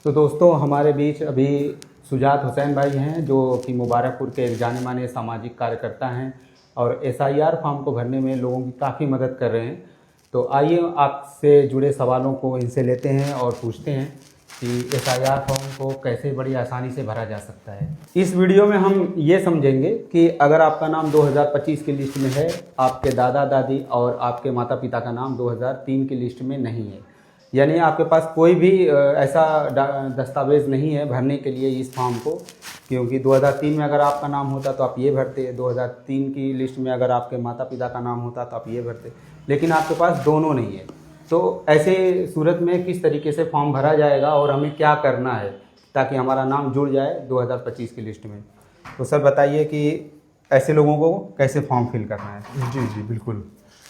तो दोस्तों हमारे बीच अभी सुजात हुसैन भाई हैं जो कि मुबारकपुर के एक जाने माने सामाजिक कार्यकर्ता हैं और एसआईआर फॉर्म को भरने में लोगों की काफ़ी मदद कर रहे हैं। तो आइए आपसे जुड़े सवालों को इनसे लेते हैं और पूछते हैं कि एसआईआर फॉर्म को कैसे बड़ी आसानी से भरा जा सकता है। इस वीडियो में हम ये समझेंगे कि अगर आपका नाम 2025 की लिस्ट में है, आपके दादा दादी और आपके माता पिता का नाम 2003 की लिस्ट में नहीं है, यानी आपके पास कोई भी ऐसा दस्तावेज़ नहीं है भरने के लिए इस फॉर्म को, क्योंकि 2003 में अगर आपका नाम होता तो आप ये भरते, 2003 की लिस्ट में अगर आपके माता पिता का नाम होता तो आप ये भरते, लेकिन आपके पास दोनों नहीं है। तो ऐसे सूरत में किस तरीके से फॉर्म भरा जाएगा और हमें क्या करना है ताकि हमारा नाम जुड़ जाए 2025 की लिस्ट में। तो सर बताइए कि ऐसे लोगों को कैसे फॉर्म फिल करना है। जी जी बिल्कुल,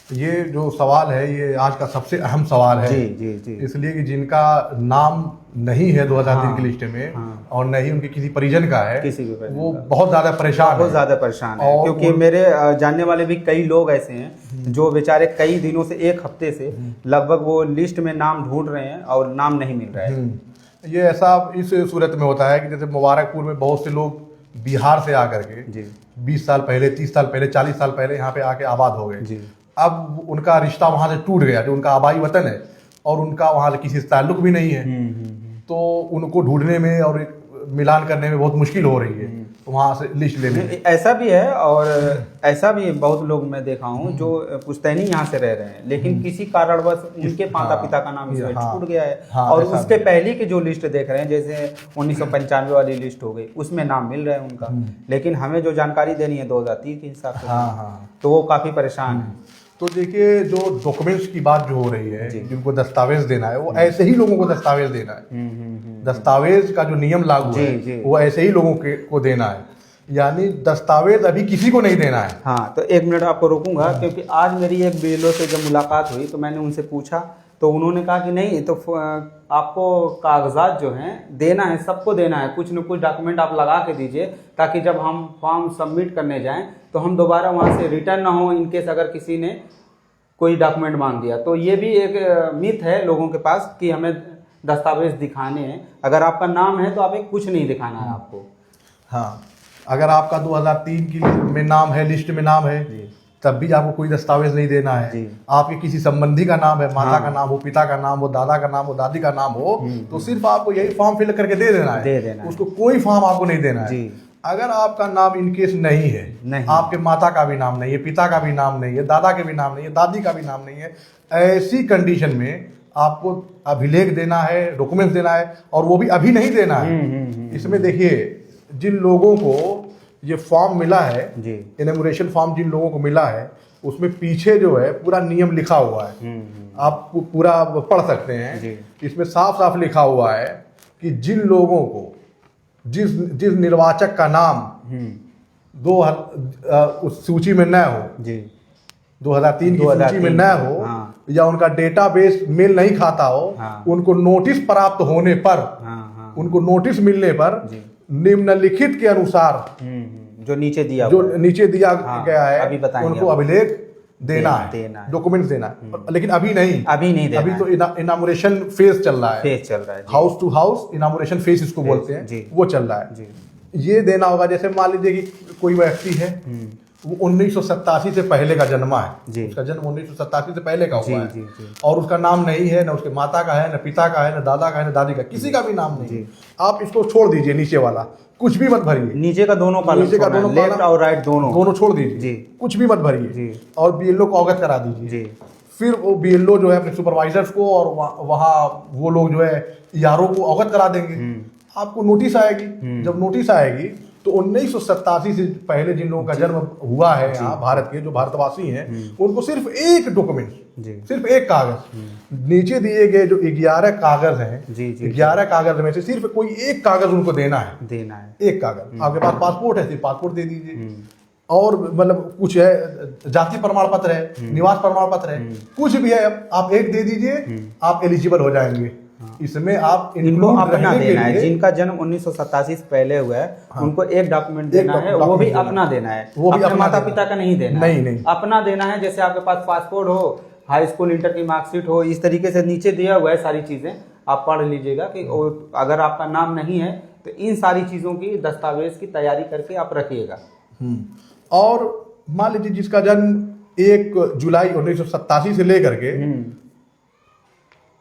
ये जो सवाल है ये आज का सबसे अहम सवाल है। जी जी जी। इसलिए कि जिनका नाम नहीं है 2003 की लिस्ट में और नहीं उनके किसी परिजन का है, किसी भी वो बहुत ज़्यादा परेशान है। क्योंकि मेरे जानने वाले भी कई लोग ऐसे हैं जो बेचारे कई दिनों से, एक हफ्ते से लगभग वो लिस्ट में नाम ढूंढ रहे हैं और नाम नहीं मिल रहा है। ये ऐसा इस सूरत में होता है कि जैसे मुबारकपुर में बहुत से लोग बिहार से आकर के 20 साल पहले, 30 साल पहले, 40 साल पहले यहाँ पे आके आबाद हो गए। अब उनका रिश्ता वहाँ से टूट गया, जो उनका आबाई वतन है और उनका वहाँ से किसी से ताल्लुक भी नहीं है, तो उनको ढूंढने में और मिलान करने में बहुत मुश्किल हो रही है, तो वहाँ से लिस्ट लेने में। ऐसा भी है और ऐसा भी बहुत लोग मैं देखा हूँ जो पुश्तैनी यहाँ से रह रहे हैं, लेकिन किसी कारणवश उनके माता पिता का नाम इसमें छूट गया है और उसके पहले की जो लिस्ट देख रहे हैं, जैसे 1995 वाली लिस्ट हो गई, उसमें नाम मिल रहा है उनका, लेकिन हमें जो जानकारी देनी है 2003 के हिसाब से, तो वो काफ़ी परेशान है। तो देखिए, जो डॉक्यूमेंट्स की बात जो हो रही है, जिनको दस्तावेज देना है, वो ऐसे ही लोगों को दस्तावेज देना है। दस्तावेज का जो नियम लागू है वो ऐसे ही लोगों को देना है, यानी दस्तावेज अभी किसी को नहीं देना है। हाँ, तो एक मिनट आपको रोकूंगा क्योंकि आज मेरी एक बीएलओ से जब मुलाकात हुई तो मैंने उनसे पूछा तो उन्होंने कहा कि नहीं, तो आपको कागजात जो हैं देना है, सबको देना है, कुछ न कुछ डॉक्यूमेंट आप लगा के दीजिए ताकि जब हम फॉर्म सबमिट करने जाएं तो हम दोबारा वहां से रिटर्न ना हो इनकेस अगर किसी ने कोई डॉक्यूमेंट मांग दिया। तो ये भी एक मिथ है लोगों के पास कि हमें दस्तावेज दिखाने हैं। अगर आपका नाम है तो आप कुछ नहीं दिखाना है आपको। हाँ, अगर आपका 2003 की में नाम है, लिस्ट में नाम है, तब भी आपको कोई दस्तावेज नहीं देना है। आपके किसी संबंधी का नाम है, माता का नाम हो, पिता का नाम हो, दादा का नाम हो, दादी का नाम हो, तो सिर्फ आपको यही फॉर्म फिल करके दे देना है, उसको कोई फॉर्म आपको नहीं देना है। अगर आपका नाम इनकेस नहीं है, आपके माता का भी नाम नहीं है, पिता का भी नाम नहीं है, दादा के भी नाम नहीं है, दादी का भी नाम नहीं है, ऐसी कंडीशन में आपको अभिलेख देना है, डॉक्यूमेंट्स देना है, और वो भी अभी नहीं देना है। इसमें देखिए, जिन लोगों को ये फॉर्म मिला है, इनैमोरेशन फॉर्म जिन लोगों को मिला है, उसमें पीछे जो है पूरा नियम लिखा हुआ है, आप पूरा पढ़ सकते हैं। इसमें साफ साफ लिखा हुआ है कि जिन लोगों को जिस निर्वाचक का नाम उस सूची में न हो, 2003 की सूची में न हो, या उनका डेटाबेस मेल नहीं खाता हो, उनको नोटिस प्राप्त होने पर, उनको नोटिस मिलने पर निम्नलिखित के अनुसार जो नीचे दिया गया है, उनको अभिलेख देना है, डॉक्यूमेंट्स देना है। लेकिन अभी नहीं देना, अभी तो इनामोरेशन फेज चल रहा है, हाउस टू हाउस इनामोरेशन फेज इसको बोलते हैं, वो चल रहा है। ये देना होगा। जैसे मान लीजिए कि कोई व्यक्ति है, वो 1987 से पहले का जन्मा है, उसका जन्म 1987 से पहले का हुआ है, और उसका नाम नहीं है, न उसके माता का है, न पिता का है, न दादा का है, न दादी का, किसी का भी नाम नहीं। आप इसको छोड़ दीजिए, नीचे वाला कुछ भी मत भरिए, नीचे का दोनों लेफ्ट और राइट दोनों छोड़ दीजिए, कुछ भी मत भरिए, और बीएलओ को अवगत करा दीजिए। फिर वो बीएलओ जो है अपने सुपरवाइजर्स को और वहाँ वो लोग जो है ईआरओ को अवगत करा देंगे। आपको नोटिस आएगी, जब नोटिस आएगी तो 1987 से पहले जिन लोगों का जन्म हुआ है यहाँ भारत के, जो भारतवासी हैं, उनको सिर्फ एक डॉक्यूमेंट, सिर्फ एक कागज, नीचे दिए गए जो 11 कागज हैं, 11 कागज में से सिर्फ कोई एक कागज उनको देना है। एक कागज, आपके पास पासपोर्ट है, सिर्फ पासपोर्ट दे दीजिए, और मतलब कुछ है, जाति प्रमाण पत्र है, निवास प्रमाण पत्र है, कुछ भी है, आप एक दे दीजिए, आप एलिजिबल हो जाएंगे। इसमें आप इनको अपना देना है, जिनका जन्म 1987 से पहले हुआ है, उनको एक डॉक्यूमेंट देना है, वो भी अपना देना है, अपने माता पिता का नहीं देना है, अपना देना है। जैसे आपके पास पासपोर्ट हो, हाई स्कूल इंटर की मार्कशीट हो, इस तरीके से नीचे दिया हुआ है सारी चीजें, आप पढ़ लीजिएगा कि अगर आपका नाम नहीं है तो इन सारी चीज़ों की दस्तावेज की तैयारी करके आप रखिएगा। और मान लीजिए जिसका जन्म 1 जुलाई 1987 से लेकर के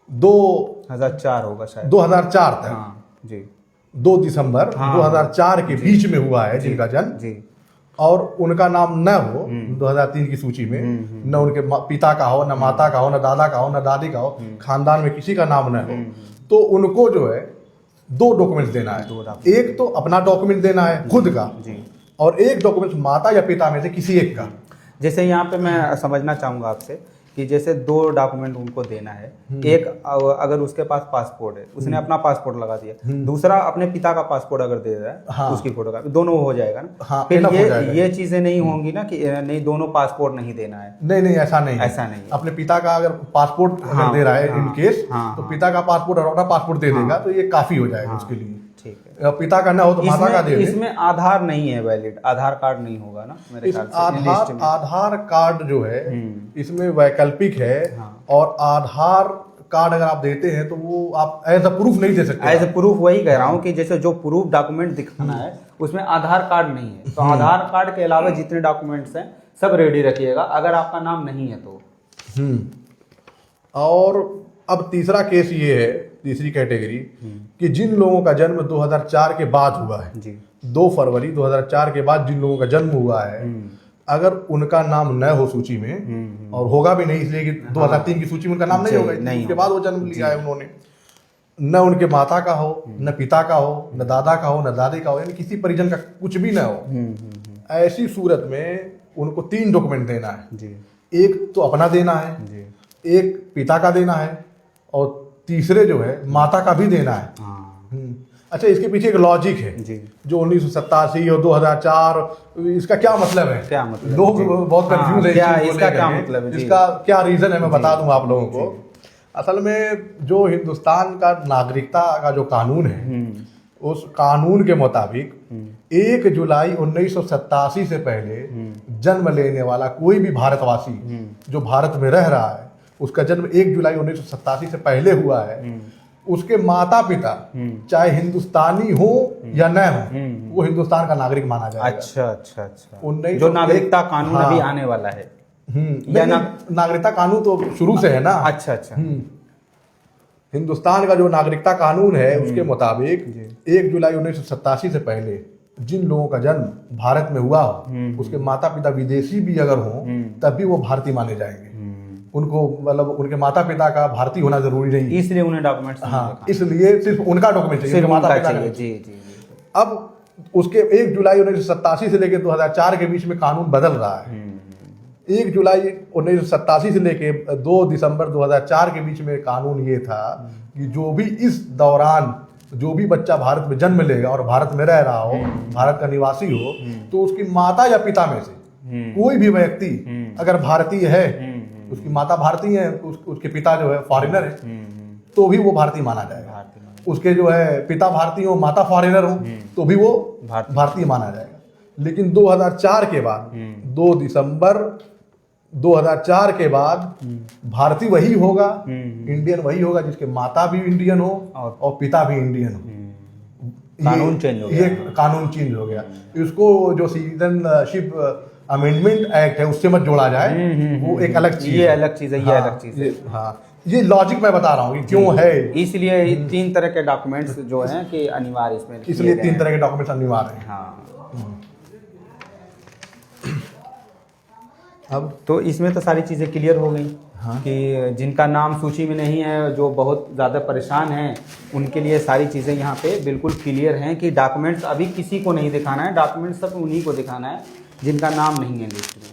2004 होगा शायद, 2004 तक, हाँ जी, 2 दिसंबर 2004 के बीच में हुआ है जिनका जन्म जी, और उनका नाम न हो 2003 की सूची में, न उनके पिता का हो, न माता का हो, न दादा का हो, न दादी का हो, खानदान में किसी का नाम न हो, तो उनको जो है 2 डॉक्यूमेंट्स देना है। एक तो अपना डॉक्यूमेंट देना है खुद का, और एक डॉक्यूमेंट माता या पिता में से किसी एक का। जैसे यहाँ पे मैं समझना चाहूँगा आपसे कि जैसे 2 डॉक्यूमेंट उनको देना है। एक अगर उसके पास पासपोर्ट है, उसने अपना पासपोर्ट लगा दिया, दूसरा अपने पिता का पासपोर्ट अगर दे रहा है, हाँ, उसकी फोटो का, दोनों हो जाएगा ना। हाँ, फिर ये ये चीजें नहीं होंगी ना कि नहीं दोनों पासपोर्ट नहीं देना है। नहीं, ऐसा नहीं, ऐसा नहीं। अपने पिता का अगर पासपोर्ट अगर दे रहा है इन केस, तो पिता का पासपोर्ट और अपना पासपोर्ट दे देगा, तो ये काफी हो जाएगा उसके लिए। ठीक है, पिता का ना हो तो माता का दे दे। इसमें आधार नहीं है वैलिड, आधार कार्ड नहीं होगा ना मेरे ख्याल से। आधार कार्ड जो है इसमें वैकल्पिक है, और आधार कार्ड अगर आप देते हैं तो वो आप एज अ प्रूफ नहीं दे सकते। एज अ प्रूफ वही कह रहा हूँ कि जैसे जो प्रूफ डॉक्यूमेंट दिखाना है उसमें आधार कार्ड नहीं है, तो आधार कार्ड के अलावा जितने डॉक्यूमेंट्स हैं सब रेडी रखिएगा अगर आपका नाम नहीं है तो। और अब तीसरा केस ये है, तीसरी कैटेगरी, कि जिन लोगों का जन्म 2004 के बाद हुआ है जी, 2 फरवरी 2004 के बाद जिन लोगों का जन्म हुआ है, अगर उनका नाम न हो सूची में, और होगा भी नहीं इसलिए कि 2003 की सूची में उनका नाम नहीं होगा, उसके बाद वो जन्म लिया है उन्होंने, न उनके माता का हो, न पिता का हो, न दादा का हो, न दादी का हो, यानी किसी परिजन का कुछ भी ना हो, ऐसी सूरत में उनको 3 डॉक्यूमेंट देना है। एक तो अपना देना है, एक पिता का देना है, और तीसरे जो है माता का भी देना है। अच्छा, इसके पीछे एक लॉजिक है जो 1987 और 2004, इसका क्या मतलब है? क्या मतलब? लोग बहुत कंफ्यूज है इसका क्या मतलब है? इसका क्या रीजन है, मैं बता दूं आप लोगों को। असल में जो हिंदुस्तान का नागरिकता का जो कानून है, उस कानून के मुताबिक 1 जुलाई 1987 से पहले जन्म लेने वाला कोई भी भारतवासी जो भारत में रह रहा है, उसका जन्म 1 जुलाई 1987 से पहले हुआ है, उसके माता पिता चाहे हिंदुस्तानी हो या न हो, वो हिंदुस्तान का नागरिक माना जाएगा। अच्छा। जो नागरिकता कानून अभी आने वाला है, नागरिकता कानून तो शुरू से है ना। अच्छा। हिंदुस्तान का जो नागरिकता कानून है उसके मुताबिक 1 जुलाई 1987 से पहले जिन लोगों का जन्म भारत में हुआ हो, उसके माता पिता विदेशी भी अगर हो, तब भी वो भारतीय माने जाएंगे। उनको मतलब उनके माता पिता का भारतीय होना जरूरी नहीं, इसलिए उन्हें डॉक्यूमेंट्स, हाँ, इसलिए सिर्फ उनका डॉक्यूमेंट चाहिए, माता पिता चाहिए। जी। अब उसके 1 जुलाई 1987 से लेकर 2004 के बीच में कानून बदल रहा है। 1 जुलाई 1987 से लेकर 2 दिसंबर 2004 के बीच में कानून ये था कि जो भी इस दौरान जो भी बच्चा भारत में जन्म लेगा और भारत में रह रहा हो, भारत का निवासी हो, तो उसकी माता या पिता में से कोई भी व्यक्ति अगर भारतीय है, उसकी माता भारतीय है, उसके पिता जो है फॉरेनर है, तो भी वो भारतीय माना जाएगा। उसके जो है पिता भारतीय हो, माता फॉरेनर हो, तो भी वो भारतीय माना जाएगा। लेकिन 2004 के बाद 2 दिसंबर 2004 के बाद भारतीय वही होगा, इंडियन वही होगा जिसके माता भी इंडियन हो और पिता भी इंडियन हो। कानून चेंज हो गया, ये कानून चेंज हो गया। इसको जो सिटीजनशिप अमेंडमेंट एक्ट है उससे मत जोड़ा जाए, वो एक अलग चीज, ये अलग चीज है, ये अलग चीज है। हाँ, ये लॉजिक मैं बता रहा हूँ क्यों है। इसलिए 3 तरह के डॉक्यूमेंट्स जो हैं कि अनिवार्य इसमें, इसलिए 3 तरह के डॉक्यूमेंट्स अनिवार्य हैं। हाँ। अब तो इसमें तो सारी चीज़ें क्लियर हो गई। हाँ। कि जिनका नाम सूची में नहीं है, जो बहुत ज़्यादा परेशान हैं, उनके लिए सारी चीज़ें यहाँ पे बिल्कुल क्लियर हैं कि डॉक्यूमेंट्स अभी किसी को नहीं दिखाना है, डॉक्यूमेंट्स सब उन्हीं को दिखाना है जिनका नाम नहीं है लिस्ट में।